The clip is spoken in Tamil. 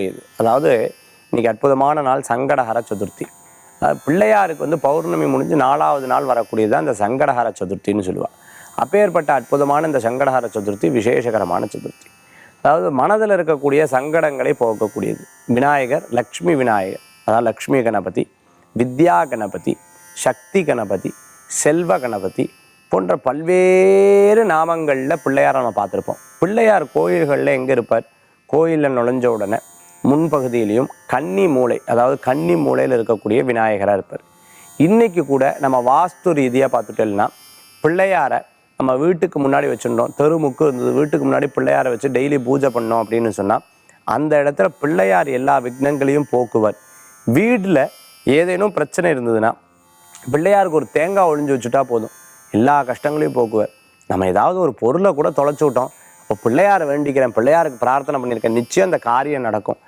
அதாவது இன்னைக்கு அற்புதமான நாள் சங்கடஹர சதுர்த்தி. பிள்ளையாருக்கு பௌர்ணமி முடிஞ்சு 4வது நாள் வரக்கூடியது அந்த சங்கடஹர சதுர்த்தின்னு சொல்லுவாள். அப்பேற்பட்ட அற்புதமான இந்த சங்கடஹர சதுர்த்தி விசேஷகரமான சதுர்த்தி. அதாவது மனதில் இருக்கக்கூடிய சங்கடங்களை போக்கக்கூடியது. விநாயகர் லக்ஷ்மி விநாயகர், அதாவது லக்ஷ்மி கணபதி, வித்யா கணபதி, சக்தி கணபதி, செல்வ கணபதி போன்ற பல்வேறு நாமங்களில் பிள்ளையார் நம்ம பார்த்துருப்போம். பிள்ளையார் கோயில்களில் எங்கே இருப்பார்? கோயிலில் நுழைஞ்ச உடனே முன்பகுதியிலையும் கன்னி மூலை, அதாவது கன்னி மூலையில் இருக்கக்கூடிய விநாயகராக இருப்பார். இன்றைக்கி கூட நம்ம வாஸ்து ரீதியாக பார்த்துட்டோம்னா பிள்ளையாரை நம்ம வீட்டுக்கு முன்னாடி வச்சுட்டோம், தெருமுக்கு இருந்தது, வீட்டுக்கு முன்னாடி பிள்ளையாரை வச்சு டெய்லி பூஜை பண்ணோம் அப்படின்னு சொன்னால் அந்த இடத்துல பிள்ளையார் எல்லா விக்னங்களையும் போக்குவார். வீட்டில் ஏதேனும் பிரச்சனை இருந்ததுன்னா பிள்ளையாருக்கு ஒரு தேங்காய் ஒழிஞ்சு வச்சுட்டா போதும், எல்லா கஷ்டங்களையும் போக்குவார். நம்ம ஏதாவது ஒரு பொருளை கூட தொலைச்சி விட்டோம், இப்போ பிள்ளையாரை வேண்டிக்கிறேன், பிள்ளையாருக்கு பிரார்த்தனை பண்ணியிருக்கேன், நிச்சயம் அந்த காரியம் நடக்கும்.